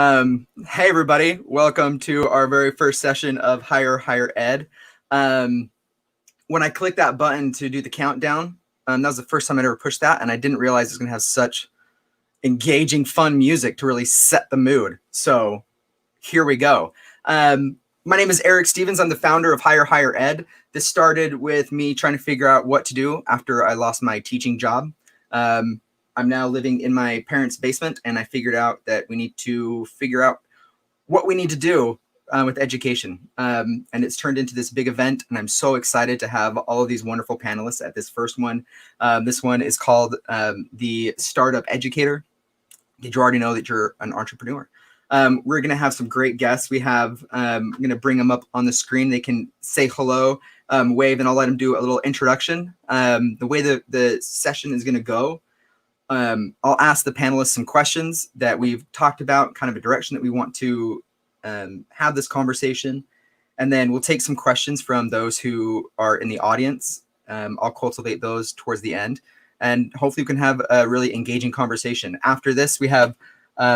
Hey everybody, welcome to our very first session of Higher Ed. When I clicked that button to do the countdown, that was the first time I'd ever pushed that, and I didn't realize it was going to have such engaging, fun music to really set the mood. So here we go. My name is Eric Stevens. I'm the founder of Higher Ed. This started with me trying to figure out what to do after I lost my teaching job. I'm now living in my parents' basement, and I figured out that we need to figure out what we need to do with education. And it's turned into this big event, and I'm so excited to have all of these wonderful panelists at this first one. This one is called the Start-Up Educator. Did you already know that you're an entrepreneur? We're going to have some great guests. I'm going to bring them up on the screen. They can say hello, wave, and I'll let them do a little introduction. The way the session is going to go, I'll ask the panelists some questions that we've talked about, kind of a direction that we want to have this conversation. And then we'll take some questions from those who are in the audience. I'll cultivate those towards the end. And hopefully we can have a really engaging conversation. After this, we have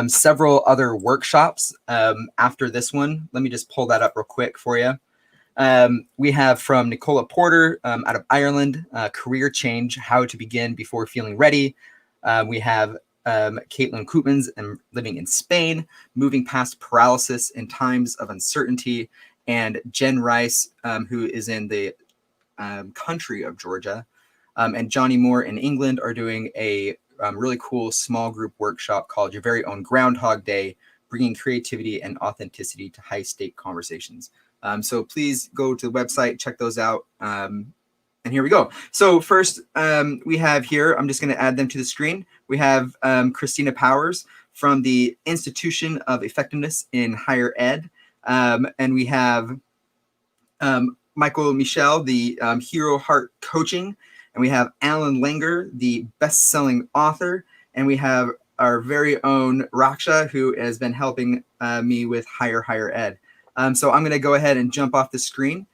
several other workshops after this one. Let me just pull that up real quick for you. We have from Nicola Porter out of Ireland, Career Change, How to Begin Before Feeling Ready. We have Caitlin Koopmans and Living in Spain, Moving Past Paralysis in Times of Uncertainty, and Jen Rice, who is in the country of Georgia, and Johnny Moore in England are doing a really cool small group workshop called Your Very Own Groundhog Day, Bringing Creativity and Authenticity to High-Stake Conversations. So please go to the website, check those out. And here we go. So first we have here, I'm just going to add them to the screen. We have Kristina Powers from the Institution of Effectiveness in Higher Ed. And we have Michel, the Hero Heart Coaching. And we have Allan Langer, the best-selling author. And we have our very own Raksha, who has been helping me with Higher Ed. So I'm going to go ahead and jump off the screen.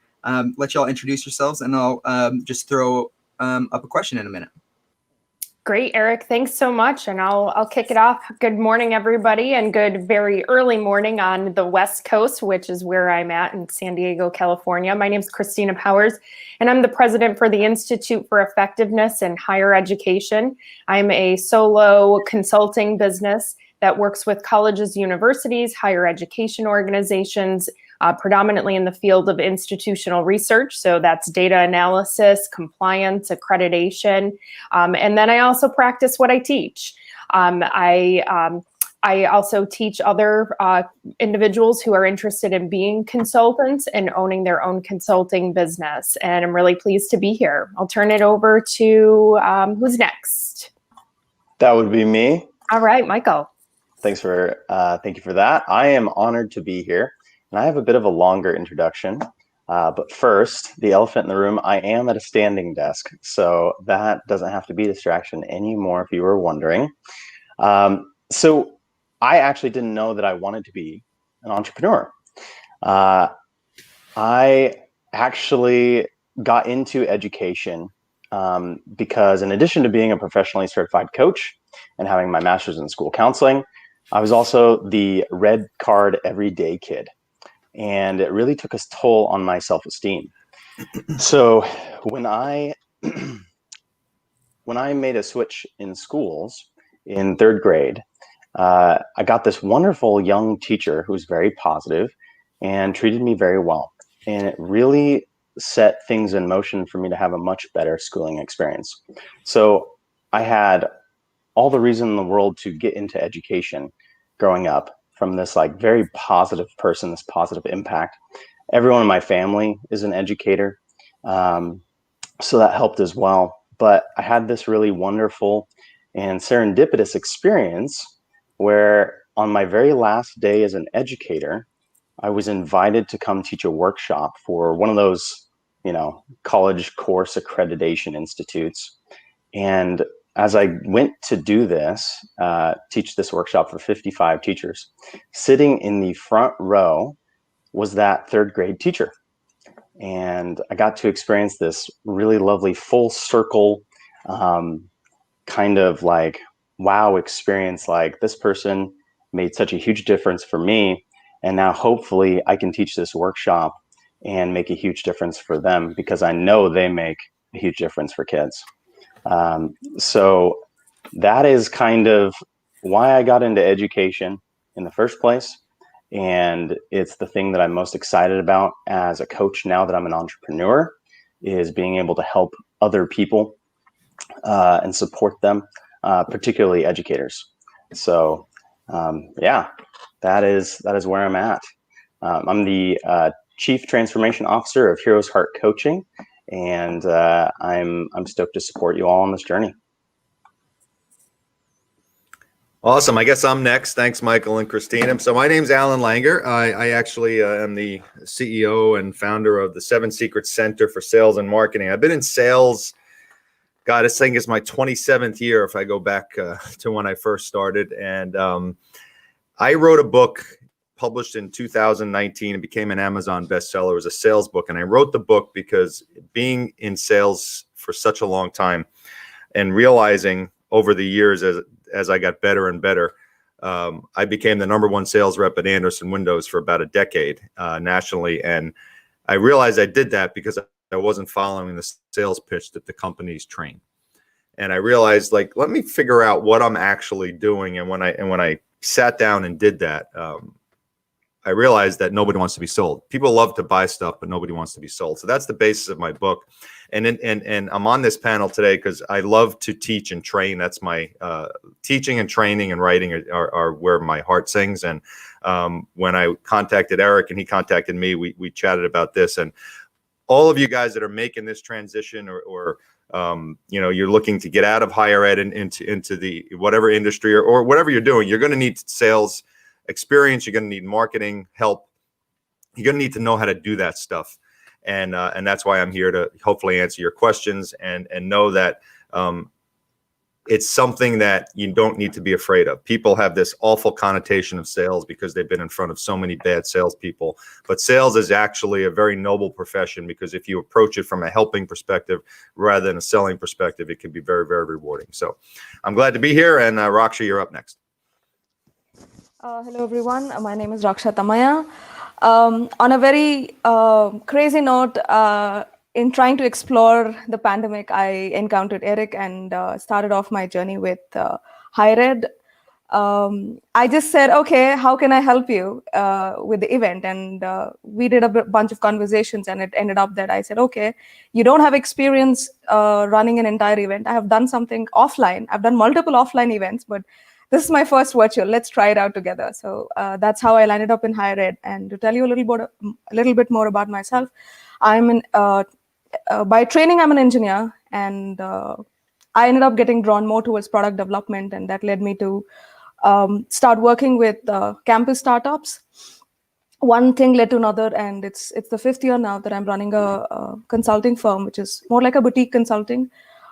Let y'all introduce yourselves, and I'll just throw up a question in a minute. Great, Eric. Thanks so much. And I'll kick it off. Good morning, everybody, and good very early morning on the West Coast, which is where I'm at in San Diego, California. My name is Kristina Powers, and I'm the president for the Institute for Effectiveness in Higher Education. I'm a solo consulting business that works with colleges, universities, higher education organizations, predominantly in the field of institutional research. So that's data analysis, compliance, accreditation. And then I also practice what I teach. I also teach other individuals who are interested in being consultants and owning their own consulting business. And I'm really pleased to be here. I'll turn it over to who's next? That would be me. All right, Michael. Thank you for that. I am honored to be here. And I have a bit of a longer introduction, but first, the elephant in the room, I am at a standing desk, so that doesn't have to be a distraction anymore if you were wondering. So I actually didn't know that I wanted to be an entrepreneur. I actually got into education because in addition to being a professionally certified coach and having my master's in school counseling, I was also the red card everyday kid. And it really took a toll on my self-esteem. So when I made a switch in schools in third grade, I got this wonderful young teacher who was very positive and treated me very well. And it really set things in motion for me to have a much better schooling experience. So I had all the reason in the world to get into education growing up, from this like very positive person, this positive impact. Everyone in my family is an educator, so that helped as well. But I had this really wonderful and serendipitous experience where on my very last day as an educator, I was invited to come teach a workshop for one of those, college course accreditation institutes. And as I went to do this, teach this workshop for 55 teachers, sitting in the front row was that third grade teacher. And I got to experience this really lovely full circle kind of like wow experience. Like this person made such a huge difference for me. And now hopefully I can teach this workshop and make a huge difference for them, because I know they make a huge difference for kids. So that is kind of why I got into education in the first place. And it's the thing that I'm most excited about as a coach now that I'm an entrepreneur, is being able to help other people and support them, particularly educators. So yeah, that is where I'm at. I'm the Chief Transformation Officer of Heroes Heart Coaching, and I'm stoked to support you all on this journey. Awesome. I guess I'm next. Thanks, Michael and Kristina. So my name's Allan Langer. I actually am the CEO and founder of the 7 Secret Center for Sales and Marketing. I've been in sales, God, this thing is my 27th year if I go back to when I first started. And I wrote a book published in 2019 and became an Amazon bestseller. It was a sales book. And I wrote the book because being in sales for such a long time and realizing over the years as I got better and better, I became the #1 sales rep at Anderson Windows for about a decade nationally. And I realized I did that because I wasn't following the sales pitch that the companies train. And I realized, like, let me figure out what I'm actually doing. And when I sat down and did that, I realized that nobody wants to be sold. People love to buy stuff, but nobody wants to be sold. So that's the basis of my book. And I'm on this panel today because I love to teach and train. That's my teaching and training and writing are where my heart sings. And when I contacted Eric and he contacted me, we chatted about this. And all of you guys that are making this transition or you're looking to get out of higher ed and into the whatever industry or whatever you're doing, you're going to need sales experience. You're going to need marketing help. You're going to need to know how to do that stuff. And that's why I'm here to hopefully answer your questions and know that it's something that you don't need to be afraid of. People have this awful connotation of sales because they've been in front of so many bad salespeople. But sales is actually a very noble profession, because if you approach it from a helping perspective rather than a selling perspective, it can be very, very rewarding. So I'm glad to be here. And Raksha, you're up next. Hello, everyone. My name is Raksha Thammaiah. On a very crazy note, in trying to explore the pandemic, I encountered Eric and started off my journey with higher ed. I just said, okay, how can I help you with the event? And we did a bunch of conversations, and it ended up that I said, okay, you don't have experience running an entire event. I have done something offline. I've done multiple offline events, but this is my first virtual. Let's try it out together. So that's how I landed up in higher ed. And to tell you a little bit more about myself, by training, I'm an engineer, and I ended up getting drawn more towards product development, and that led me to start working with campus startups. One thing led to another, and it's the 5th year now that I'm running a consulting firm, which is more like a boutique consulting,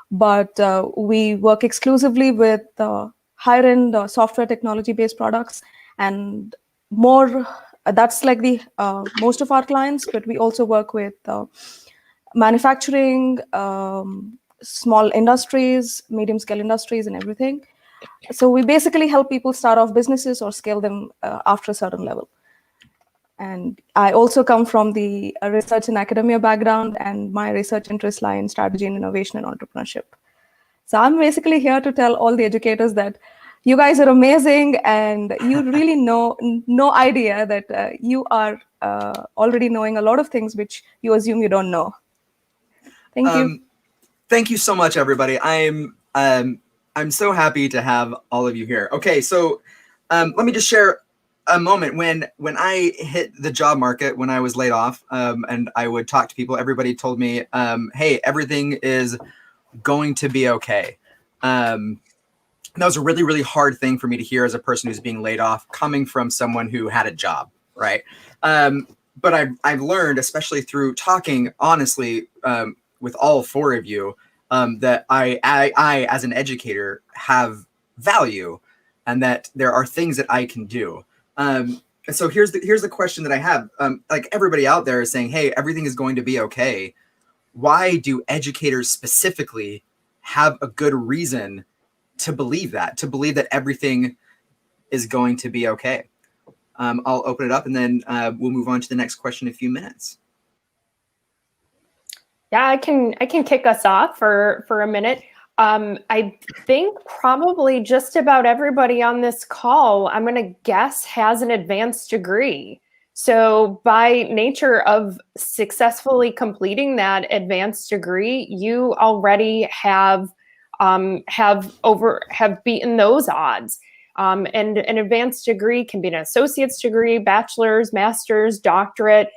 but we work exclusively with higher-end software technology-based products, and more. That's like the most of our clients, but we also work with manufacturing, small industries, medium-scale industries, and everything. So we basically help people start off businesses or scale them after a certain level. And I also come from the research and academia background, and my research interests lie in strategy and innovation and entrepreneurship. So I'm basically here to tell all the educators that you guys are amazing, and you really no idea that you are already knowing a lot of things which you assume you don't know. Thank you. Thank you so much, everybody. I'm so happy to have all of you here. Okay, so let me just share a moment when I hit the job market, when I was laid off, and I would talk to people. Everybody told me, "Hey, everything is going to be okay." That was a really, really hard thing for me to hear as a person who's being laid off, coming from someone who had a job, right? But I've learned, especially through talking honestly with all 4 of you, that I as an educator have value, and that there are things that I can do. And so here's the question that I have. Like, everybody out there is saying, hey, everything is going to be okay. Why do educators specifically have a good reason to believe that everything is going to be okay. I'll open it up, and then we'll move on to the next question in a few minutes. Yeah, I can kick us off for a minute. I think probably just about everybody on this call, I'm going to guess, has an advanced degree. So by nature of successfully completing that advanced degree, you already have beaten those odds. And an advanced degree can be an associate's degree, bachelor's, master's, doctorate.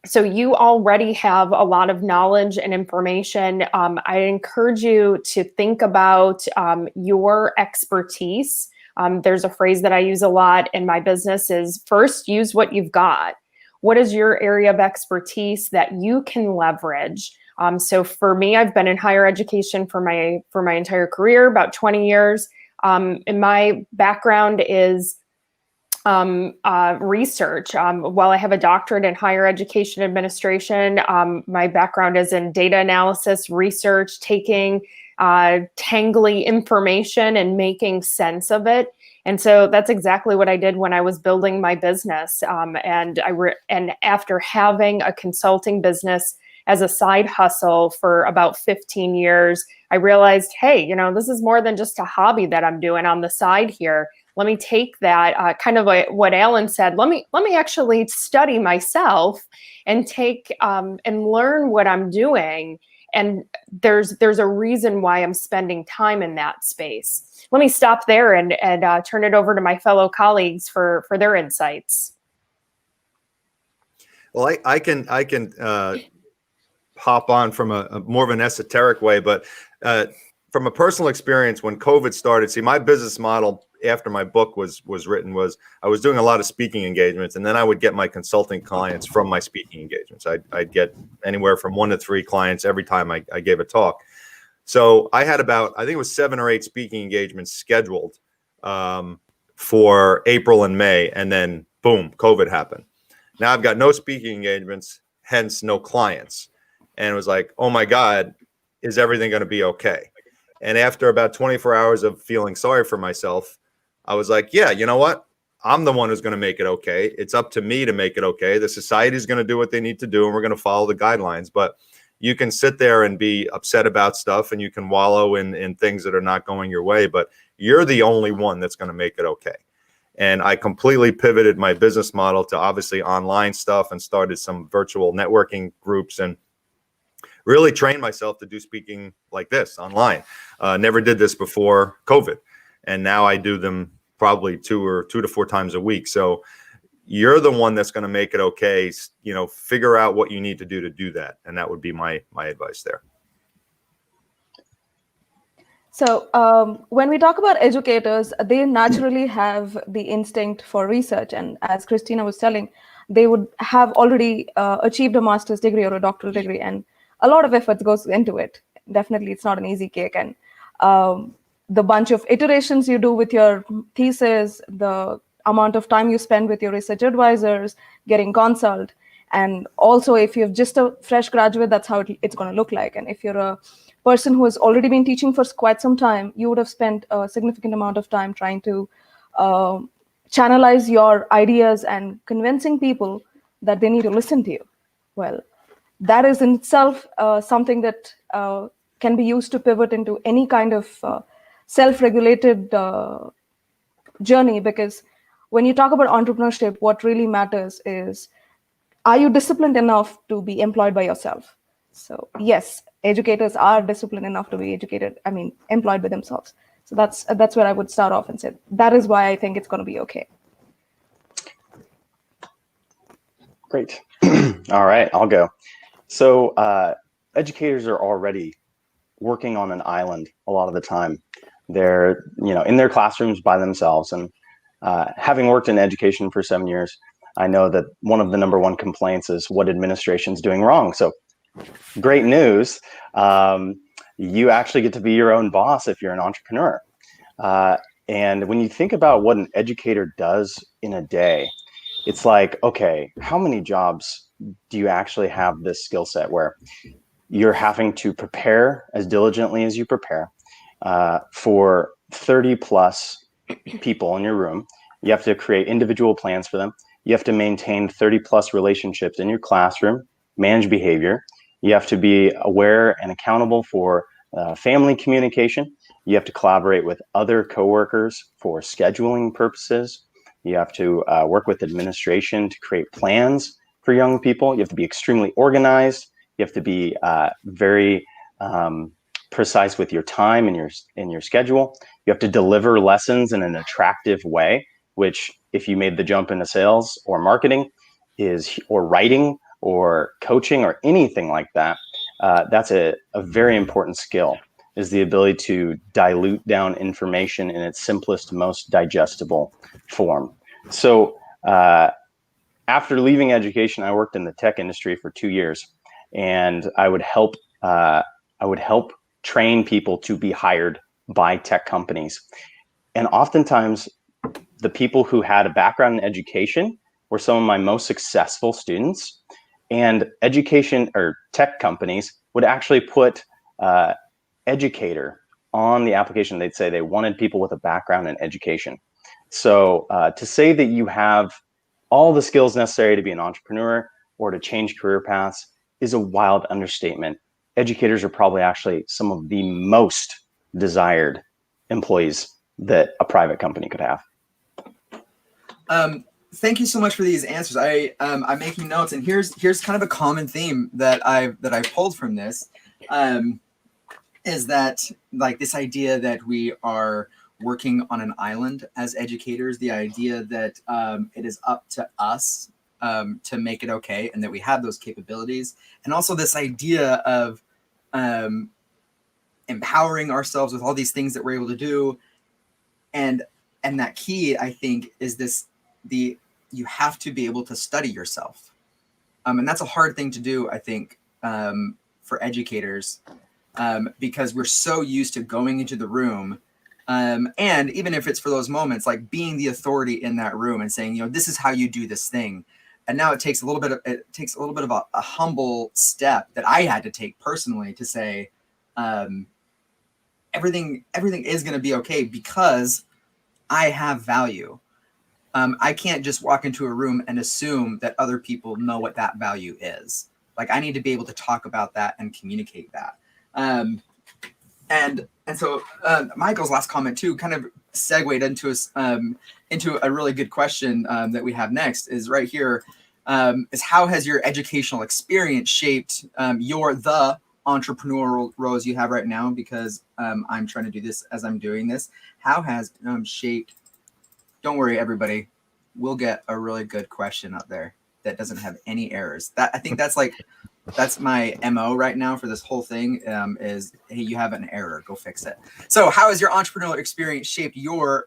So you already have a lot of knowledge and information. I encourage you to think about your expertise. There's a phrase that I use a lot in my business is first use what you've got. What is your area of expertise that you can leverage? So for me, I've been in higher education for my entire career, about 20 years. And my background is research. While I have a doctorate in higher education administration, my background is in data analysis, research, taking tangly information and making sense of it. And so that's exactly what I did when I was building my business. And after having a consulting business as a side hustle for about 15 years, I realized, hey, this is more than just a hobby that I'm doing on the side here. Let me take that kind of what Allan said. Let me actually study myself and take and learn what I'm doing. And there's a reason why I'm spending time in that space. Let me stop there and turn it over to my fellow colleagues for their insights. Well, I can hop on from a more of an esoteric way, but from a personal experience, when COVID started, see, my business model after my book was written was I was doing a lot of speaking engagements, and then I would get my consulting clients from my speaking engagements. I'd get anywhere from 1 to 3 clients every time I gave a talk. So I had about, I think it was 7 or 8 speaking engagements scheduled for April and May, and then boom, COVID happened. Now I've got no speaking engagements, hence no clients. And it was like, oh my God, is everything going to be okay? And after about 24 hours of feeling sorry for myself, I was like, yeah, you know what? I'm the one who's going to make it okay. It's up to me to make it okay. The society is going to do what they need to do, and we're going to follow the guidelines. But you can sit there and be upset about stuff, and you can wallow in things that are not going your way, but you're the only one that's going to make it okay. And I completely pivoted my business model to obviously online stuff and started some virtual networking groups and really trained myself to do speaking like this online. Never did this before COVID. And now I do them probably 2 to 4 times a week. So you're the one that's going to make it okay. Figure out what you need to do that. And that would be my advice there. So when we talk about educators, they naturally have the instinct for research. And as Kristina was telling, they would have already achieved a master's degree or a doctoral degree. And a lot of effort goes into it. Definitely, it's not an easy cake. And the bunch of iterations you do with your thesis, the amount of time you spend with your research advisors, getting consult, and also if you're just a fresh graduate, that's how it's going to look like. And if you're a person who has already been teaching for quite some time, you would have spent a significant amount of time trying to channelize your ideas and convincing people that they need to listen to you. Well, that is in itself something that can be used to pivot into any kind of self-regulated journey, because when you talk about entrepreneurship, what really matters is, are you disciplined enough to be employed by yourself? So yes, educators are disciplined enough to be employed by themselves. So that's where I would start off and say, that is why I think it's going to be okay. Great. All right, I'll go. So educators are already working on an island a lot of the time. They're in their classrooms by themselves. And having worked in education for 7 years, I know that one of the number one complaints is what administration's doing wrong. So great news. You actually get to be your own boss if you're an entrepreneur. And when you think about what an educator does in a day, it's like, okay, how many jobs do you actually have this skill set where you're having to prepare as diligently as you prepare for 30 plus people in your room. You have to create individual plans for them. You have to maintain 30 plus relationships in your classroom, manage behavior. You have to be aware and accountable for family communication. You have to collaborate with other coworkers for scheduling purposes. You have to work with administration to create plans for young people. You have to be extremely organized. You have to be very precise with your time and your schedule. You have to deliver lessons in an attractive way, which if you made the jump into sales or marketing or writing or coaching or anything like that, that's a very important skill, is the ability to dilute down information in its simplest, most digestible form. So after leaving education, I worked in the tech industry for 2 years, and I would help train people to be hired by tech companies. And oftentimes, the people who had a background in education were some of my most successful students. And education or tech companies would actually put educator on the application. They'd say they wanted people with a background in education. So to say that you have all the skills necessary to be an entrepreneur or to change career paths is a wild understatement. Educators are probably actually some of the most desired employees that a private company could have. Thank you so much for these answers. I'm making notes, and here's kind of a common theme that I've pulled from this, is that like this idea that we are working on an island as educators, the idea that it is up to us to make it okay, and that we have those capabilities, and also this idea of empowering ourselves with all these things that we're able to do, and that key, I think, is you have to be able to study yourself, and that's a hard thing to do, I think, for educators, because we're so used to going into the room. And even if it's for those moments, like being the authority in that room and saying, this is how you do this thing. And now it takes a little bit of a humble step that I had to take personally to say, everything is going to be okay because I have value. I can't just walk into a room and assume that other people know what that value is. Like, I need to be able to talk about that and communicate that. And so Michael's last comment too kind of segued into a really good question that we have next, is right here, is how has your educational experience shaped the entrepreneurial roles you have right now? Because I'm trying to do this as I'm doing this. How has shaped? Don't worry, everybody. We'll get a really good question up there that doesn't have any errors. I think that's my MO right now for this whole thing, is, hey, you have an error, go fix it. So how has your entrepreneurial experience shaped your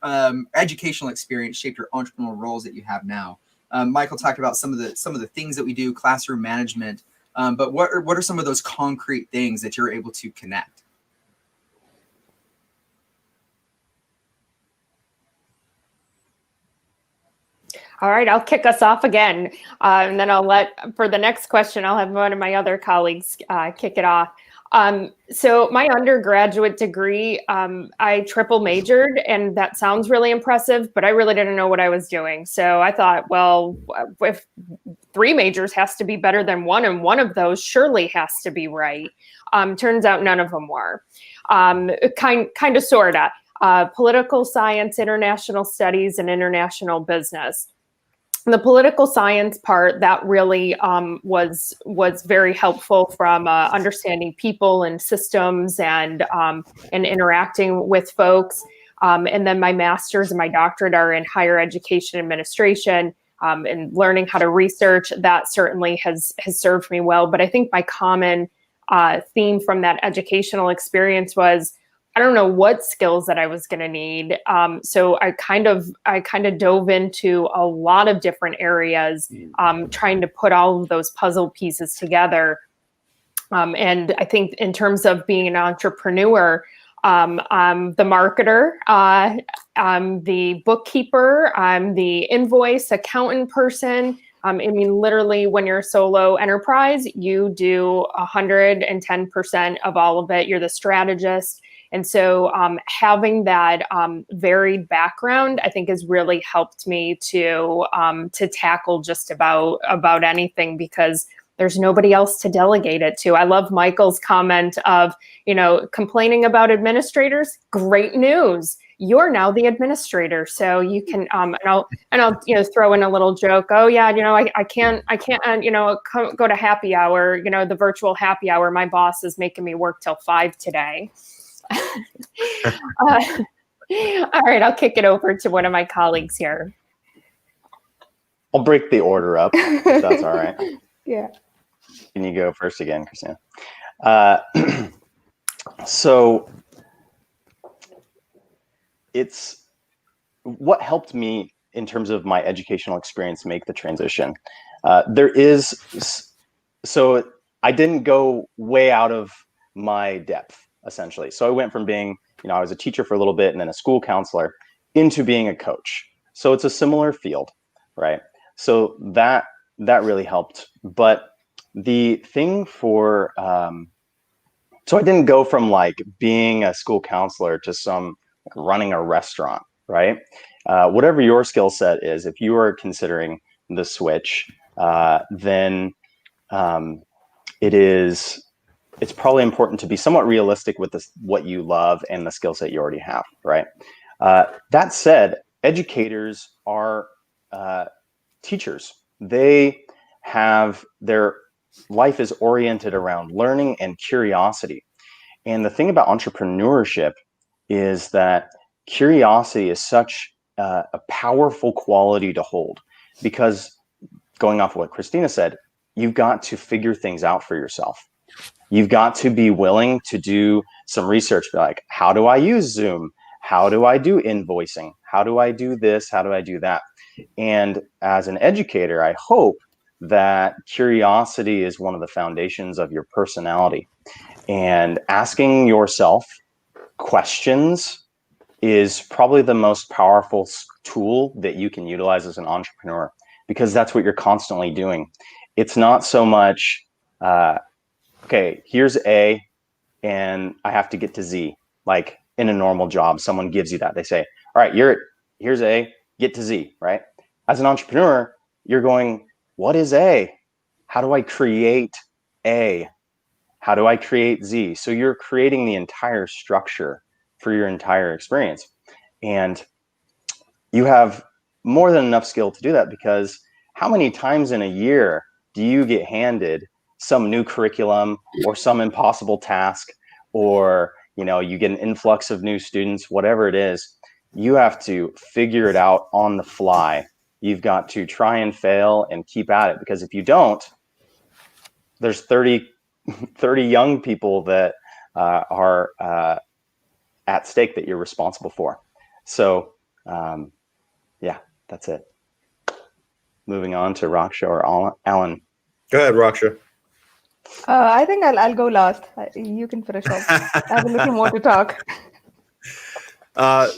educational experience, shaped your entrepreneurial roles that you have now? Michael talked about some of the things that we do, classroom management, but what are some of those concrete things that you're able to connect? All right, I'll kick us off again, and then for the next question, I'll have one of my other colleagues kick it off. So my undergraduate degree, I triple majored, and that sounds really impressive, but I really didn't know what I was doing. So I thought, well, if 3 majors has to be better than one, and one of those surely has to be right. Turns out none of them were. Kind of, sorta. Political science, international studies, and international business. The political science part, that really was very helpful from understanding people and systems and interacting with folks. And then my master's and my doctorate are in higher education administration, and learning how to research. That certainly has served me well. But I think my common theme from that educational experience was, I don't know what skills that I was going to need. So I kind of dove into a lot of different areas, trying to put all of those puzzle pieces together. And I think in terms of being an entrepreneur, I'm the marketer, I'm the bookkeeper, I'm the invoice accountant person. I mean, literally, when you're a solo enterprise, you do 110% of all of it. You're the strategist. And so having that varied background, I think, has really helped me to tackle just about anything, because there's nobody else to delegate it to. I love Michael's comment of, complaining about administrators. Great news. You're now the administrator. So you can, and I'll throw in a little joke. Oh yeah, I can't, go to happy hour, the virtual happy hour. My boss is making me work till 5 today. All right, I'll kick it over to one of my colleagues here. I'll break the order up, if that's all right. Yeah. Can you go first again, Kristina? So it's what helped me in terms of my educational experience make the transition. So I didn't go way out of my depth, essentially. So I went from being, I was a teacher for a little bit and then a school counselor into being a coach. So it's a similar field, right? So that really helped. But the thing for, so I didn't go from like being a school counselor to running a restaurant, right? Whatever your skill set is, if you are considering the switch, then it's probably important to be somewhat realistic with what you love and the skill set you already have, right? That said, educators are teachers. They have their life is oriented around learning and curiosity. And the thing about entrepreneurship is that curiosity is such a powerful quality to hold, because going off of what Kristina said, you've got to figure things out for yourself. You've got to be willing to do some research, like, how do I use Zoom? How do I do invoicing? How do I do this? How do I do that? And as an educator, I hope that curiosity is one of the foundations of your personality. And asking yourself questions is probably the most powerful tool that you can utilize as an entrepreneur, because that's what you're constantly doing. It's not so much, okay, here's A and I have to get to Z. Like in a normal job, someone gives you that. They say, all right, here's A, get to Z, right? As an entrepreneur, you're going, what is A? How do I create A? How do I create Z? So you're creating the entire structure for your entire experience. And you have more than enough skill to do that, because how many times in a year do you get handed some new curriculum or some impossible task, or you get an influx of new students, whatever it is? You have to figure it out on the fly. You've got to try and fail and keep at it, because if you don't, there's 30 young people that are at stake that you're responsible for. So yeah, that's it. Moving on to Raksha or Allan. Go ahead, Raksha. I think I'll go last. You can finish off. I have a little more to talk.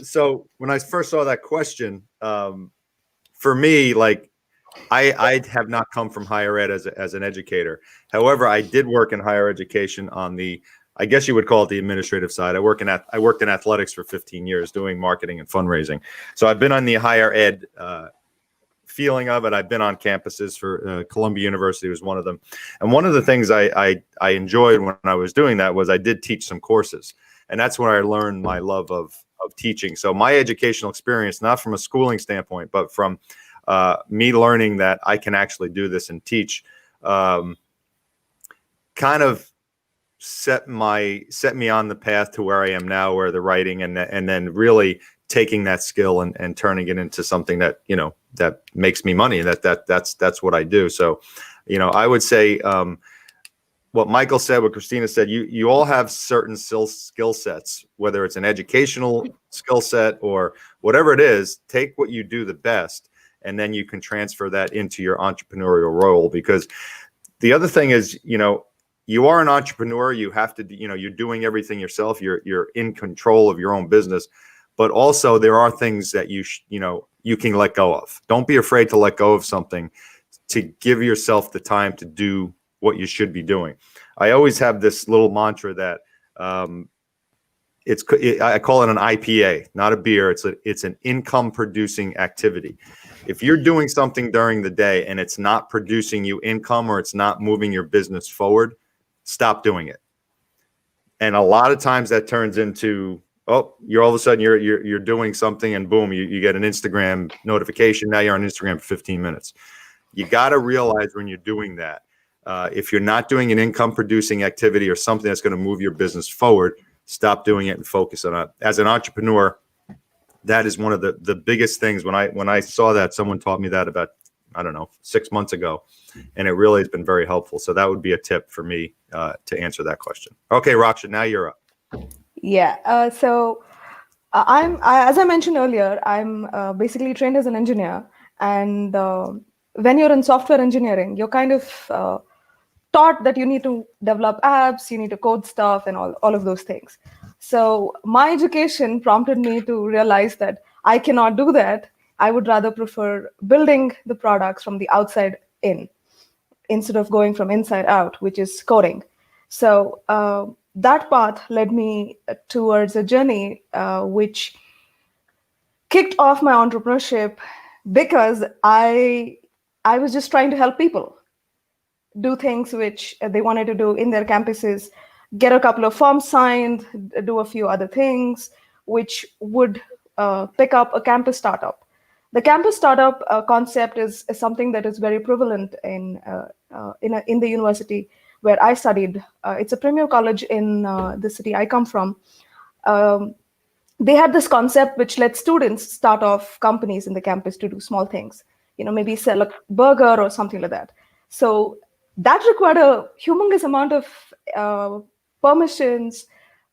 So when I first saw that question, for me, like I have not come from higher ed as an educator. However, I did work in higher education on the, I guess you would call it the administrative side. I worked in athletics for 15 years doing marketing and fundraising. So I've been on the higher ed feeling of it. I've been on campuses for Columbia University was one of them. And one of the things I enjoyed when I was doing that was I did teach some courses. And that's where I learned my love of teaching. So my educational experience, not from a schooling standpoint, but from me learning that I can actually do this and teach, kind of set me on the path to where I am now, where the writing and then really taking that skill and turning it into something that, that makes me money. That's what I do. So, I would say, what Michael said, what Kristina said, you all have certain skill sets, whether it's an educational skill set or whatever it is. Take what you do the best, and then you can transfer that into your entrepreneurial role. Because the other thing is, you are an entrepreneur. You have to, you're doing everything yourself. You're in control of your own business, but also there are things that you can let go of. Don't be afraid to let go of something to give yourself the time to do what you should be doing. I always have this little mantra that I call it an IPA, not a beer. It's an income producing activity. If you're doing something during the day and it's not producing you income or it's not moving your business forward, stop doing it. And a lot of times that turns into, oh, you're all of a sudden you're doing something and boom, you get an Instagram notification. Now you're on Instagram for 15 minutes. You got to realize when you're doing that, if you're not doing an income producing activity or something that's going to move your business forward, stop doing it and focus on it. As an entrepreneur, that is one of the biggest things. When I saw that, someone taught me that about, I don't know, 6 months ago, and it really has been very helpful. So that would be a tip for me to answer that question. Okay, Raksha, now you're up. Yeah. So as I mentioned earlier, I'm basically trained as an engineer, and when you're in software engineering, you're kind of taught that you need to develop apps, you need to code stuff, and all of those things. So my education prompted me to realize that I cannot do that. I would rather prefer building the products from the outside in instead of going from inside out, which is coding. So that path led me towards a journey which kicked off my entrepreneurship because I was just trying to help people do things which they wanted to do in their campuses, get a couple of forms signed, do a few other things, which would pick up a campus startup. The campus startup concept is something that is very prevalent in the university where I studied. It's a premier college in the city I come from. They had this concept which let students start off companies in the campus to do small things, maybe sell a burger or something like that. So that required a humongous amount of permissions,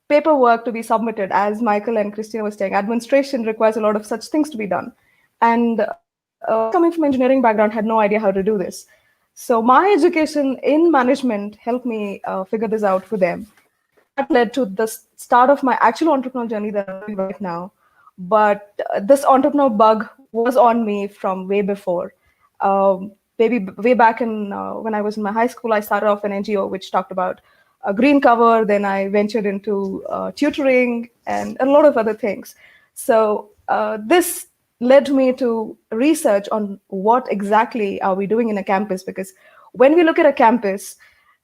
paperwork to be submitted. As Michael and Kristina were saying, administration requires a lot of such things to be done. And coming from engineering background, had no idea how to do this. So my education in management helped me figure this out for them. That led to the start of my actual entrepreneurial journey that I'm doing right now. But this entrepreneur bug was on me from way before. Maybe way back in when I was in my high school, I started off an NGO which talked about a green cover. Then I ventured into tutoring and a lot of other things. So this led me to research on what exactly are we doing in a campus, because when we look at a campus,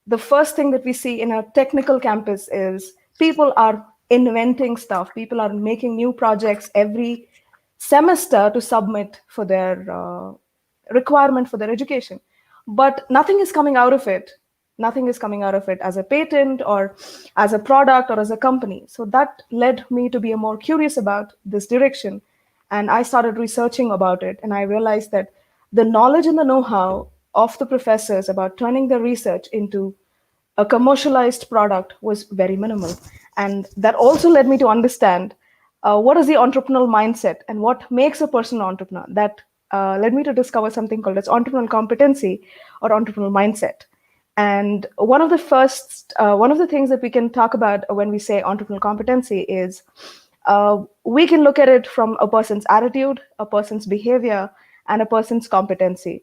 the first thing that we see in a technical campus is people are inventing stuff. People are making new projects every semester to submit for their requirement for their education. But nothing is coming out of it. Nothing is coming out of it as a patent or as a product or as a company. So that led me to be more curious about this direction. And I started researching about it. And I realized that the knowledge and the know-how of the professors about turning their research into a commercialized product was very minimal. And that also led me to understand what is the entrepreneurial mindset and what makes a person an entrepreneur. That led me to discover something called as entrepreneurial competency or entrepreneurial mindset. And one of the things that we can talk about when we say entrepreneurial competency is we can look at it from a person's attitude, a person's behavior, and a person's competency.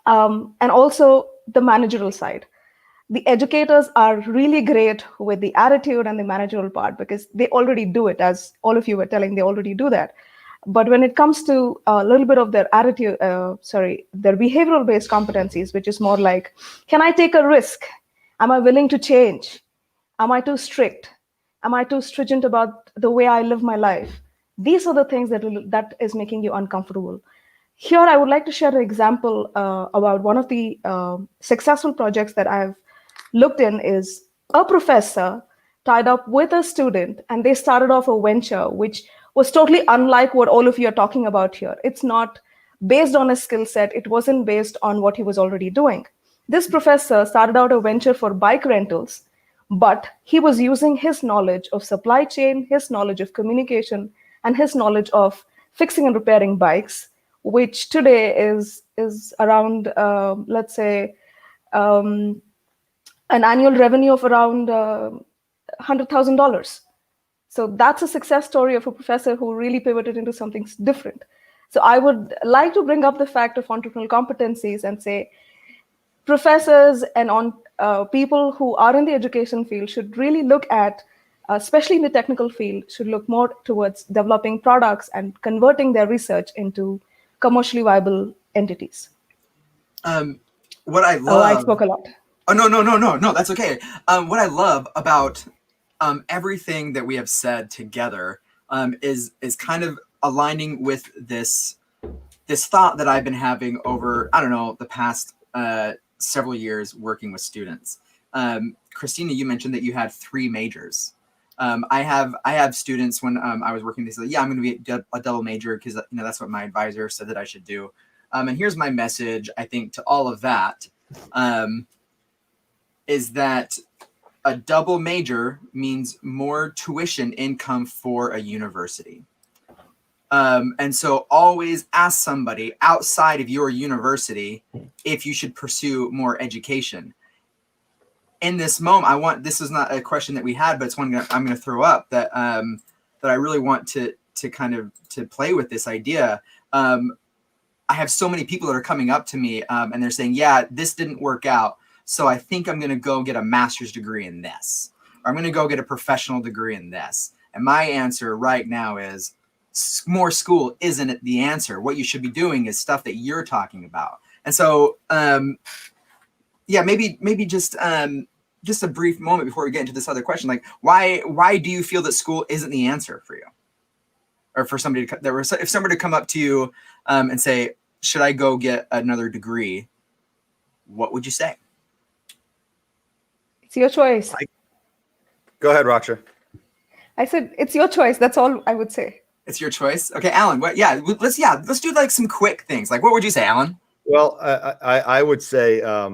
And also the managerial side. The educators are really great with the attitude and the managerial part because they already do it, as all of you were telling, they already do that. But when it comes to a little bit of their attitude, their behavioral based competencies, which is more like, can I take a risk? Am I willing to change? Am I too strict? Am I too stringent about the way I live my life? These are the things that is making you uncomfortable. Here, I would like to share an example about one of the successful projects that I've looked in. Is a professor tied up with a student, and they started off a venture which was totally unlike what all of you are talking about here. It's not based on a skill set. It wasn't based on what he was already doing. This professor started out a venture for bike rentals, but he was using his knowledge of supply chain, his knowledge of communication, and his knowledge of fixing and repairing bikes, which today is around, let's say, an annual revenue of around $100,000. So that's a success story of a professor who really pivoted into something different. So I would like to bring up the fact of entrepreneurial competencies and say professors and people who are in the education field should really look at especially in the technical field, should look more towards developing products and converting their research into commercially viable entities. What I love. Oh, I spoke a lot. Oh, no, that's okay. What I love about everything that we have said together is kind of aligning with this thought that I've been having over, I don't know, the past several years working with students. Kristina, you mentioned that you had 3 majors. I have students when I was working, they said, yeah, I'm going to be a double major because that's what my advisor said that I should do. And here's my message, I think, to all of that, is that a double major means more tuition income for a university. And so always ask somebody outside of your university if you should pursue more education. In this moment, this is not a question that we had, but it's one I'm going to throw up that I really want to kind of to play with this idea. I have so many people that are coming up to me and they're saying, yeah, this didn't work out, so I think I'm going to go get a master's degree in this, or I'm going to go get a professional degree in this. And my answer right now is more school isn't the answer. What you should be doing is stuff that you're talking about. And so, yeah, maybe just a brief moment before we get into this other question, like why do you feel that school isn't the answer for you, or for somebody if somebody to come up to you and say, should I go get another degree? What would you say? It's your choice. Go ahead, Raksha. I said, it's your choice. That's all I would say. It's your choice. Okay, Allan, let's do like some quick things. Like, what would you say, Allan? Well, I would say, I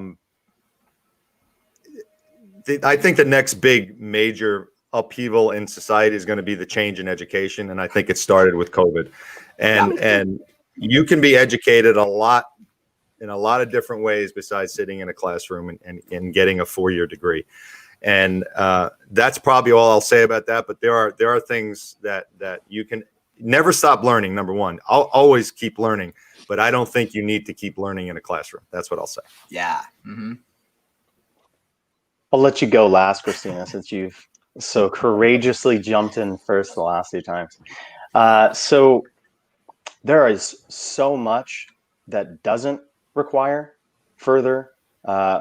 think the next big major upheaval in society is going to be the change in education. And I think it started with COVID, and you can be educated in a lot of different ways besides sitting in a classroom and getting a 4-year degree. And that's probably all I'll say about that. But there are things that you can never stop learning. Number one, I'll always keep learning, but I don't think you need to keep learning in a classroom. That's what I'll say. Yeah. Mm-hmm. I'll let you go last, Kristina, since you've so courageously jumped in first the last 2 times. So there is so much that doesn't require further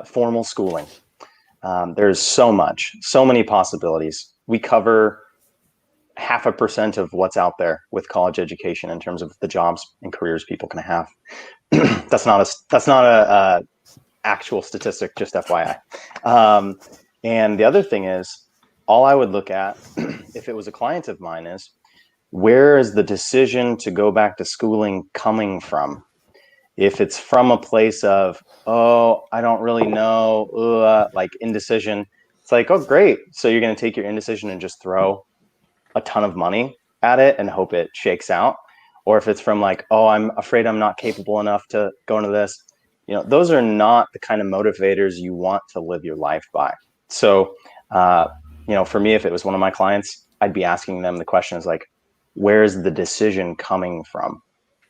formal schooling. There's so many possibilities. We cover 0.5% of what's out there with college education in terms of the jobs and careers people can have. That's not a actual statistic, just FYI. And the other thing is, all I would look at if it was a client of mine is, where is the decision to go back to schooling coming from? If it's from a place of, oh, I don't really know, like indecision, it's like, oh, great. So you're going to take your indecision and just throw a ton of money at it and hope it shakes out. Or if it's from like, oh, I'm afraid I'm not capable enough to go into this, those are not the kind of motivators you want to live your life by. So, for me, if it was one of my clients, I'd be asking them the questions like, where's the decision coming from?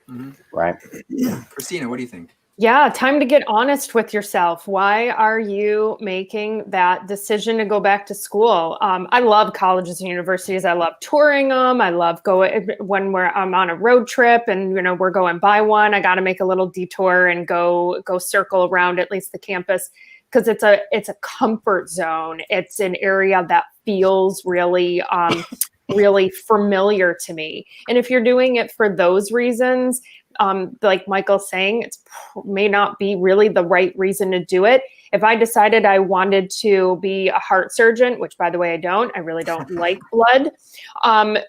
Mm-hmm. Right. Yeah. Kristina, what do you think? Yeah, time to get honest with yourself. Why are you making that decision to go back to school? I love colleges and universities. I love touring them. I love going when I'm on a road trip and we're going by one. I got to make a little detour and go circle around at least the campus, because it's a comfort zone. It's an area that feels really really familiar to me. And if you're doing it for those reasons, like Michael's saying, it may not be really the right reason to do it. If I decided I wanted to be a heart surgeon, which by the way, I really don't like blood,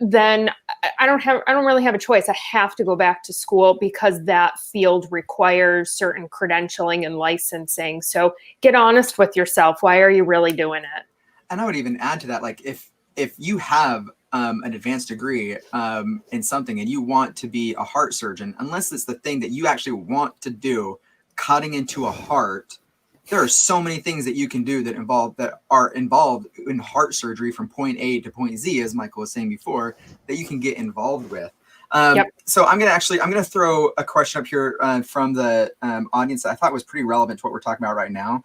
then I don't really have a choice. I have to go back to school because that field requires certain credentialing and licensing. So get honest with yourself. Why are you really doing it? And I would even add to that, like if you have an advanced degree in something and you want to be a heart surgeon, unless it's the thing that you actually want to do, cutting into a heart, there are so many things that you can do that are involved in heart surgery from point A to point Z, as Michael was saying before, that you can get involved with. Yep. So I'm going to throw a question up here from the audience that I thought was pretty relevant to what we're talking about right now.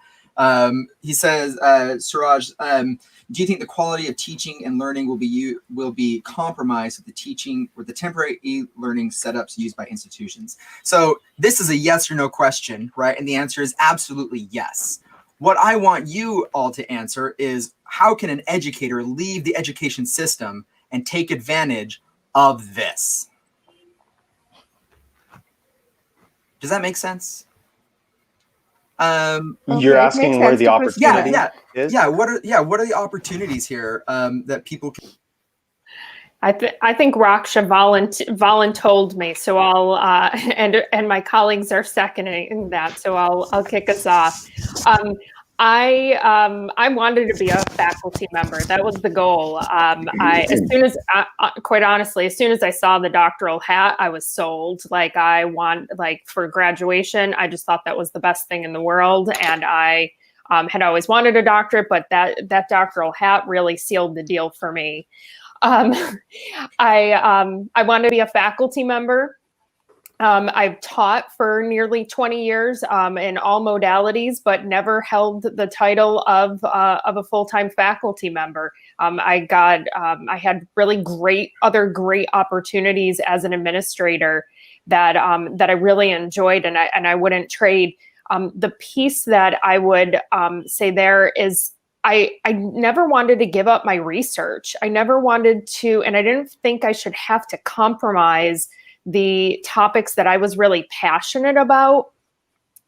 He says, Suraj, do you think the quality of teaching and learning will be compromised with the temporary e-learning setups used by institutions? So this is a yes or no question, right? And the answer is absolutely yes. What I want you all to answer is, how can an educator leave the education system and take advantage of this? Does that make sense? You're it asking makes where sense the to opportunity yeah, is? what are the opportunities here that people can? I think Raksha voluntold me, so I'll and my colleagues are seconding that, so I'll kick us off. I wanted to be a faculty member. That was the goal. Quite honestly, as soon as I saw the doctoral hat, I was sold. Like, for graduation, I just thought that was the best thing in the world, and I had always wanted a doctorate, but that doctoral hat really sealed the deal for me. I want to be a faculty member. I've taught for nearly 20 years in all modalities, but never held the title of a full-time faculty member. I had really great opportunities as an administrator that I really enjoyed, and I wouldn't trade. The piece that I would say there is, I never wanted to give up my research. I never wanted to, and I didn't think I should have to compromise the topics that I was really passionate about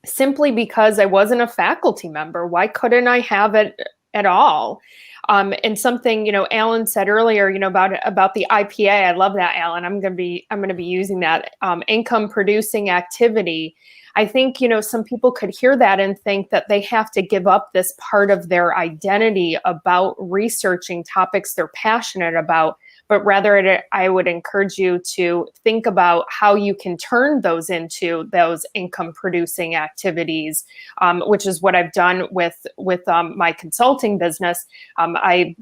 simply because I wasn't a faculty member. Why couldn't I have it at all? And something, Allan said earlier, about the IPA. I love that, Allan. I'm going to be using that income producing activity. I think, some people could hear that and think that they have to give up this part of their identity about researching topics they're passionate about. But rather, I would encourage you to think about how you can turn those into those income-producing activities, which is what I've done with my consulting business. I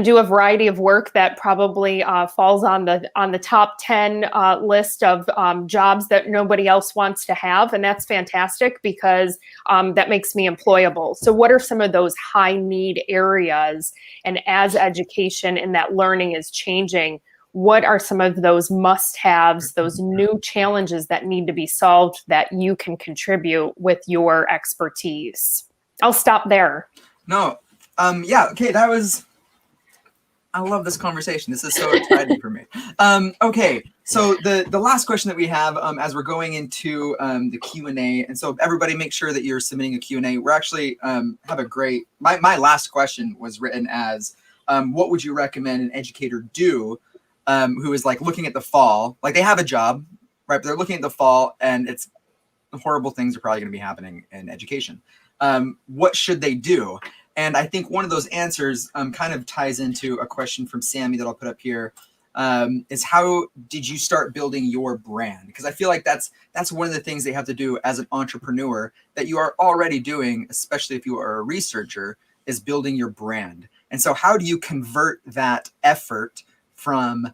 do a variety of work that probably falls on the top 10 list of jobs that nobody else wants to have, and that's fantastic because that makes me employable. So what are some of those high need areas? And as education and that learning is changing, what are some of those must-haves, those new challenges that need to be solved that you can contribute with your expertise? I'll stop there. No, yeah, okay, I love this conversation. This is so exciting for me. Okay, so the last question that we have as we're going into the Q&A, and so everybody make sure that you're submitting a Q&A. We're actually have a great, my last question was written as, what would you recommend an educator do who is like looking at the fall, like they have a job, right? But they're looking at the fall and it's horrible things are probably going to be happening in education. What should they do? And I think one of those answers kind of ties into a question from Sammy that I'll put up here, is how did you start building your brand? Because I feel like that's one of the things they have to do as an entrepreneur that you are already doing, especially if you are a researcher, is building your brand. And so how do you convert that effort from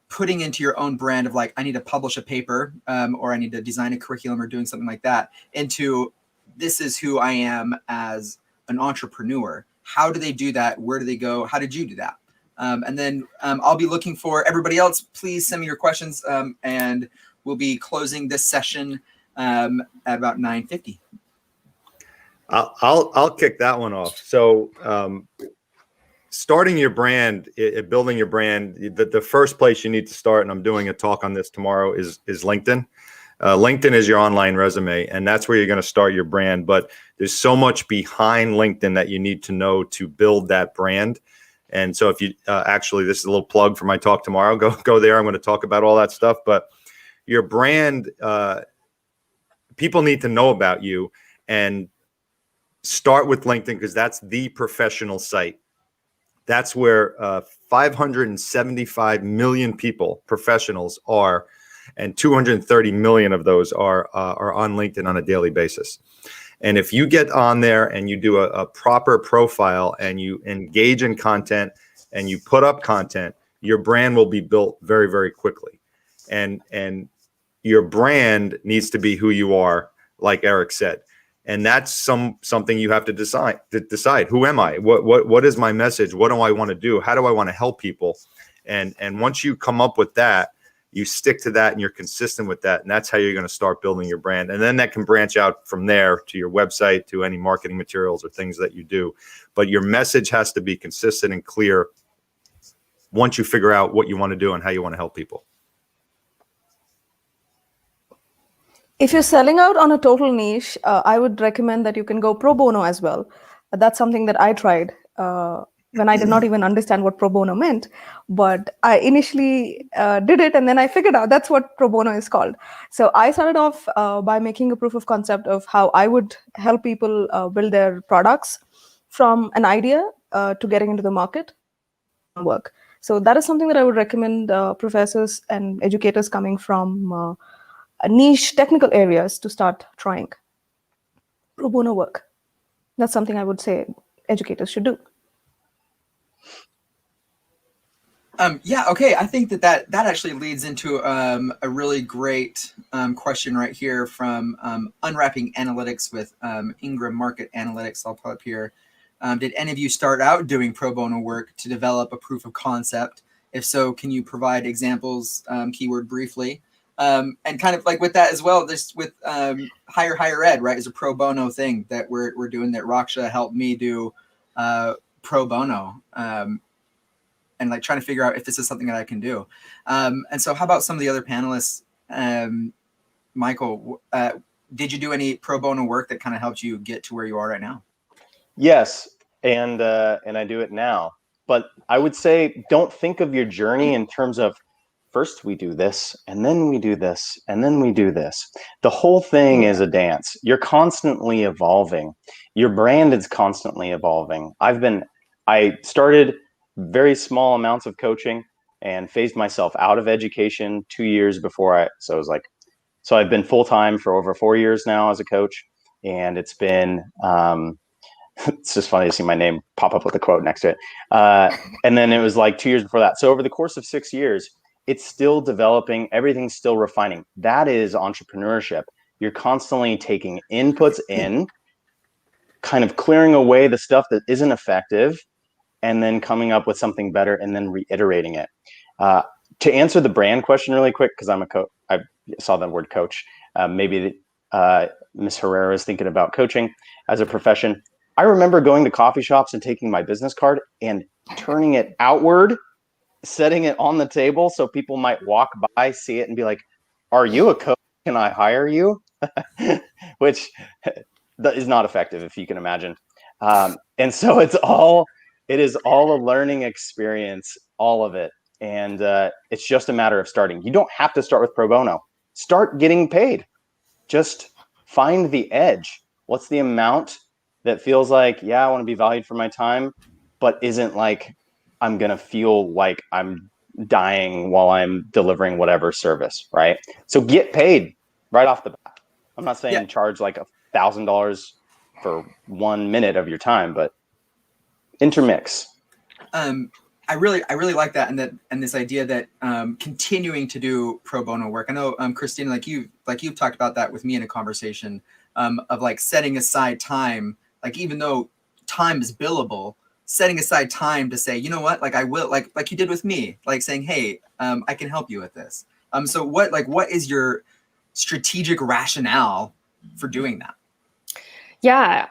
putting into your own brand of like, I need to publish a paper or I need to design a curriculum or doing something like that, into this is who I am as an entrepreneur? How do they do that? Where do they go? How did you do that? And then I'll be looking for everybody else. Please send me your questions and we'll be closing this session at about 9:50. I'll kick that one off. So starting your brand, building your brand, the first place you need to start, and I'm doing a talk on this tomorrow, is LinkedIn. LinkedIn is your online resume, and that's where you're going to start your brand. But there's so much behind LinkedIn that you need to know to build that brand. And so if you actually, this is a little plug for my talk tomorrow, go there. I'm going to talk about all that stuff. But your brand, people need to know about you, and start with LinkedIn because that's the professional site. That's where 575 million people, professionals, are. And 230 million of those are on LinkedIn on a daily basis. And if you get on there and you do a proper profile and you engage in content and you put up content, your brand will be built very, very quickly. And your brand needs to be who you are, like Eric said. And that's something you have to decide. Who am I? What is my message? What do I want to do? How do I want to help people? And once you come up with that, you stick to that and you're consistent with that. And that's how you're going to start building your brand. And then that can branch out from there to your website, to any marketing materials or things that you do. But your message has to be consistent and clear once you figure out what you want to do and how you want to help people. If you're selling out on a total niche, I would recommend that you can go pro bono as well. That's something that I tried when I did not even understand what pro bono meant. But I initially did it, and then I figured out that's what pro bono is called. So I started off by making a proof of concept of how I would help people build their products from an idea to getting into the market work. So that is something that I would recommend professors and educators coming from niche technical areas to start trying. Pro bono work. That's something I would say educators should do. Yeah, okay. I think that actually leads into a really great question right here from Unwrapping Analytics with Ingram Market Analytics. I'll pull up here. Did any of you start out doing pro bono work to develop a proof of concept? If so, can you provide examples, keyword briefly? And kind of like with that as well, this with higher ed, right, is a pro bono thing that we're doing, that Raksha helped me do pro bono. And like trying to figure out if this is something that I can do. And so how about some of the other panelists? Michael, did you do any pro bono work that kind of helped you get to where you are right now? Yes, and I do it now. But I would say, don't think of your journey in terms of first we do this, and then we do this, and then we do this. The whole thing is a dance. You're constantly evolving. Your brand is constantly evolving. I started very small amounts of coaching and phased myself out of education 2 years before so I've been full-time for over 4 years now as a coach. And it's been, it's just funny to see my name pop up with a quote next to it. And then it was like 2 years before that. So over the course of 6 years, it's still developing. Everything's still refining. That is entrepreneurship. You're constantly taking inputs in, kind of clearing away the stuff that isn't effective, and then coming up with something better and then reiterating it. To answer the brand question really quick, because I'm a coach, I saw the word coach. Maybe Ms. Herrera is thinking about coaching as a profession. I remember going to coffee shops and taking my business card and turning it outward, setting it on the table so people might walk by, see it, and be like, "Are you a coach? Can I hire you?" Which is not effective, if you can imagine. And so it is all a learning experience, all of it. And it's just a matter of starting. You don't have to start with pro bono. Start getting paid. Just find the edge. What's the amount that feels like, yeah, I want to be valued for my time, but isn't like I'm going to feel like I'm dying while I'm delivering whatever service, right? So get paid right off the bat. I'm not saying charge like $1,000 for 1 minute of your time, but intermix. I really like that, and this idea that continuing to do pro bono work. I know Kristina, like you've talked about that with me in a conversation of like setting aside time, like even though time is billable, setting aside time to say, you know what, like I will, like you did with me, like saying, hey, I can help you with this. So what is your strategic rationale for doing that? Yeah,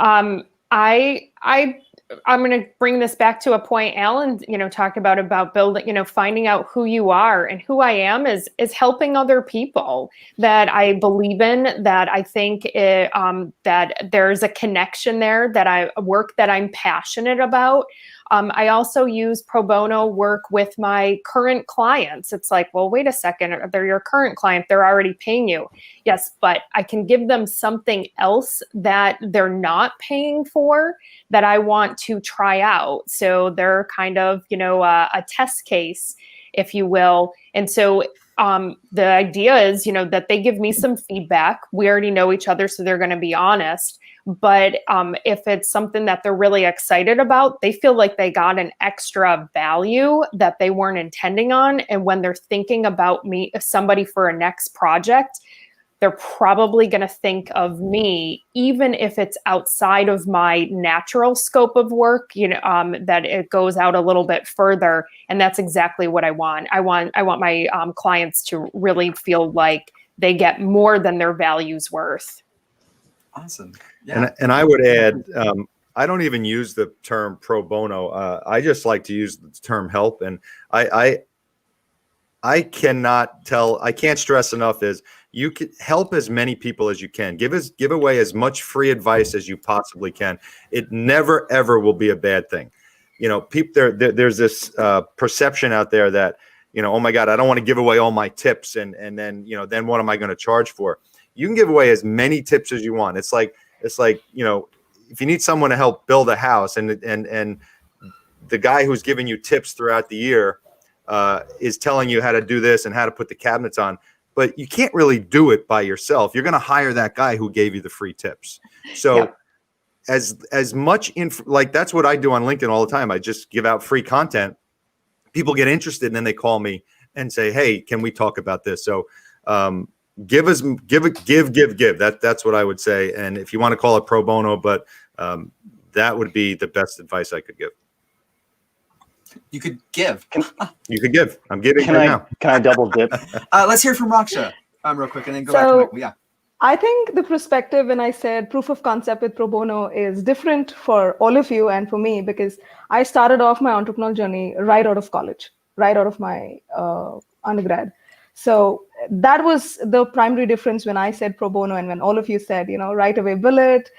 I'm going to bring this back to a point Allan, talked about building, finding out who you are, and who I am is helping other people that I believe in, that I think that there's a connection there, that I'm passionate about. I also use pro bono work with my current clients. It's like, well, wait a second, they're your current client. They're already paying you. Yes, but I can give them something else that they're not paying for that I want to try out. So they're kind of, a test case, if you will. And so the idea is, that they give me some feedback. We already know each other, so they're going to be honest. But if it's something that they're really excited about, they feel like they got an extra value that they weren't intending on. And when they're thinking about somebody for a next project, they're probably going to think of me, even if it's outside of my natural scope of work, that it goes out a little bit further. And that's exactly what I want. I want my clients to really feel like they get more than their value's worth. Awesome. Yeah. And I would add, I don't even use the term pro bono. I just like to use the term help. And I can't stress enough is you can help as many people as you can. Give away as much free advice as you possibly can. It never, ever will be a bad thing. There's this perception out there that, oh my God, I don't want to give away all my tips. And then, then what am I going to charge for? You can give away as many tips as you want. It's like, if you need someone to help build a house and the guy who's giving you tips throughout the year is telling you how to do this and how to put the cabinets on, but you can't really do it by yourself. You're going to hire that guy who gave you the free tips. So as much like that's what I do on LinkedIn all the time. I just give out free content. People get interested and then they call me and say, hey, can we talk about this? So give. That's what I would say. And if you want to call it pro bono, but that would be the best advice I could give. You could give. You could give. I'm giving right now. Can I double dip? Let's hear from Raksha real quick and then go back to Michael. Yeah. I think the perspective when I said proof of concept with pro bono is different for all of you and for me, because I started off my entrepreneurial journey right out of college, right out of my undergrad. So that was the primary difference when I said pro bono and when all of you said, right away, bill it,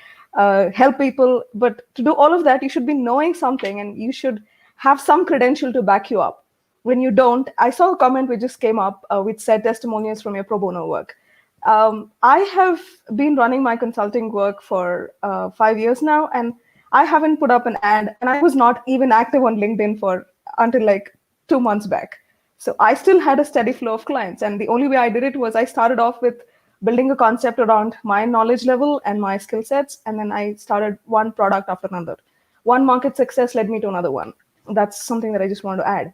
help people. But to do all of that, you should be knowing something and you should have some credential to back you up. When you don't, I saw a comment which just came up which said testimonials from your pro bono work. I have been running my consulting work for 5 years now, and I haven't put up an ad, and I was not even active on LinkedIn until like 2 months back. So I still had a steady flow of clients, and the only way I did it was I started off with building a concept around my knowledge level and my skill sets, and then I started one product after another. One market success led me to another one. That's something that I just want to add.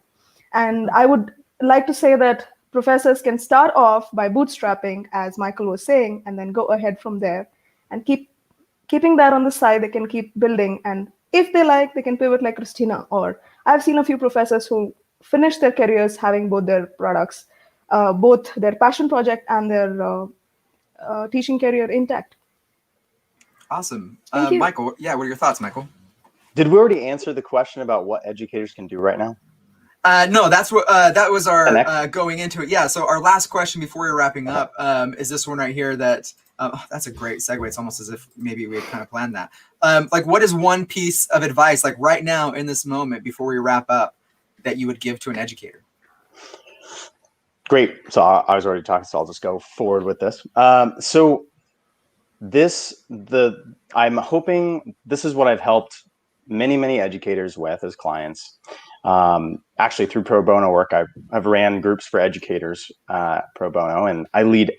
And I would like to say that professors can start off by bootstrapping, as Michael was saying, and then go ahead from there and keeping that on the side. They can keep building. And if they like, they can pivot like Kristina. Or I've seen a few professors who finish their careers having both their products, both their passion project and their teaching career intact. Awesome. Thank you. Michael, what are your thoughts, Michael? Did we already answer the question about what educators can do right now? No, that's what that was our going into it. Yeah. So our last question before we're wrapping up is this one right here. That's a great segue. It's almost as if maybe we had kind of planned that. Like, what is one piece of advice, like right now in this moment before we wrap up, that you would give to an educator? Great. So I was already talking, so I'll just go forward with this. I'm hoping this is what I've helped many educators with as clients. Actually, through pro bono work, I've ran groups for educators pro bono, and I lead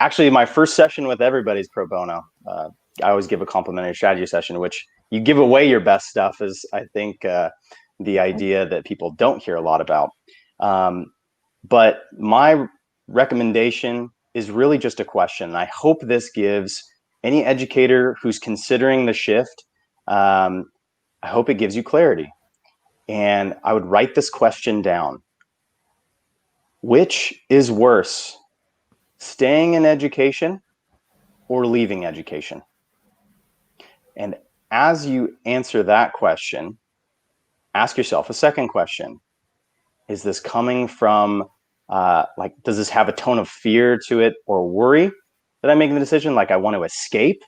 actually my first session with everybody's pro bono. I always give a complimentary strategy session, which you give away your best stuff is, I think, the idea that people don't hear a lot about. But my recommendation is really just a question. I hope this gives any educator who's considering the shift, I hope it gives you clarity. And I would write this question down. Which is worse, staying in education or leaving education? And as you answer that question, ask yourself a second question. Is this coming from, does this have a tone of fear to it or worry that I'm making the decision, like I want to escape?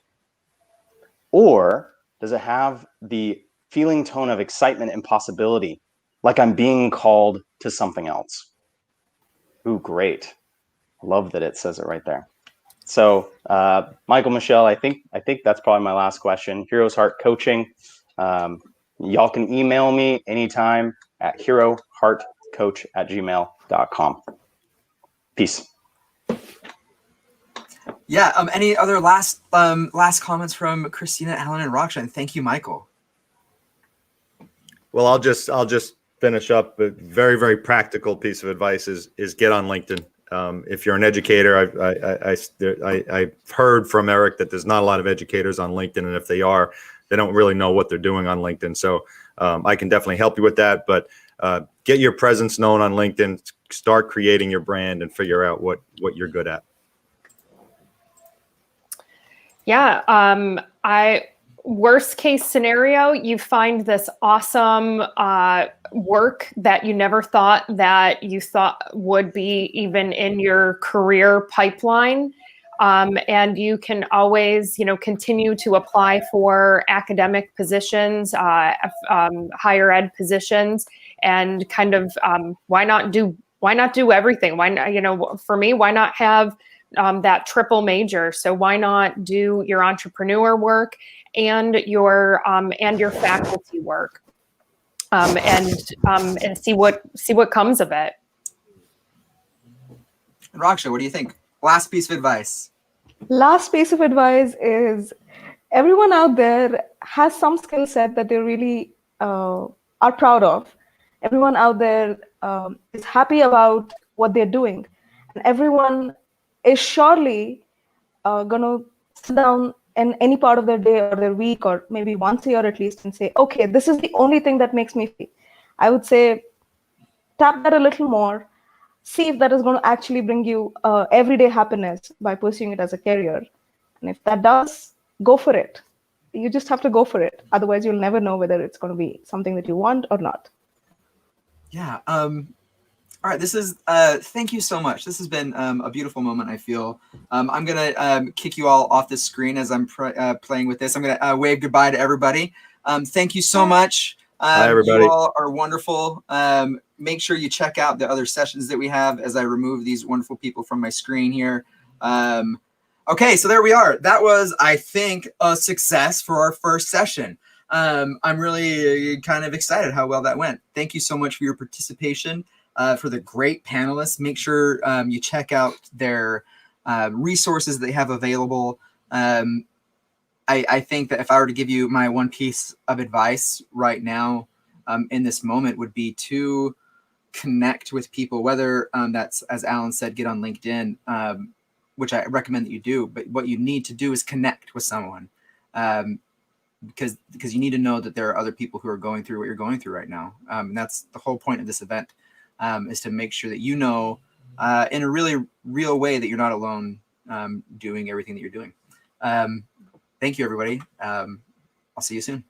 Or does it have the feeling tone of excitement and possibility, like I'm being called to something else? Ooh, great. Love that it says it right there. So Michael, Michel, I think that's probably my last question. Heroes Heart Coaching. Y'all can email me anytime at heroheartcoach@gmail.com. Peace. Yeah. Any other last comments from Kristina, Allan, and Raksha? And thank you, Michael. Well, I'll just finish up. A very practical piece of advice is get on LinkedIn. If you're an educator, I've heard from Eric that there's not a lot of educators on LinkedIn, and if they are, they don't really know what they're doing on LinkedIn. So I can definitely help you with that. But get your presence known on LinkedIn, start creating your brand, and figure out what you're good at. Yeah, worst case scenario, you find this awesome work that you never thought would be even in your career pipeline. And you can always, continue to apply for academic positions, higher ed positions, and kind of why not do everything? Why not, for me, why not have that triple major? So why not do your entrepreneur work and your faculty work, and see what comes of it. Raksha, what do you think? Last piece of advice. Last piece of advice is everyone out there has some skill set that they really are proud of. Everyone out there is happy about what they're doing. And everyone is surely going to sit down in any part of their day or their week, or maybe once a year at least, and say, okay, this is the only thing that makes me feel. I would say tap that a little more. See if that is going to actually bring you everyday happiness by pursuing it as a career. And if that does, go for it. You just have to go for it. Otherwise, you'll never know whether it's going to be something that you want or not. Yeah. All right. This is, thank you so much. This has been a beautiful moment, I feel. I'm going to kick you all off the screen as I'm playing with this. I'm going to wave goodbye to everybody. Thank you so much. Hi, everybody. You all are wonderful. Make sure you check out the other sessions that we have as I remove these wonderful people from my screen here. Okay, so there we are. That was, I think, a success for our first session. I'm really kind of excited how well that went. Thank you so much for your participation, for the great panelists. Make sure you check out their resources they have available. I think that if I were to give you my one piece of advice right now in this moment would be to connect with people, whether that's, as Allan said, get on LinkedIn, which I recommend that you do. But what you need to do is connect with someone, because you need to know that there are other people who are going through what you're going through right now. And that's the whole point of this event, is to make sure that you know in a really real way that you're not alone doing everything that you're doing. Thank you, everybody. I'll see you soon.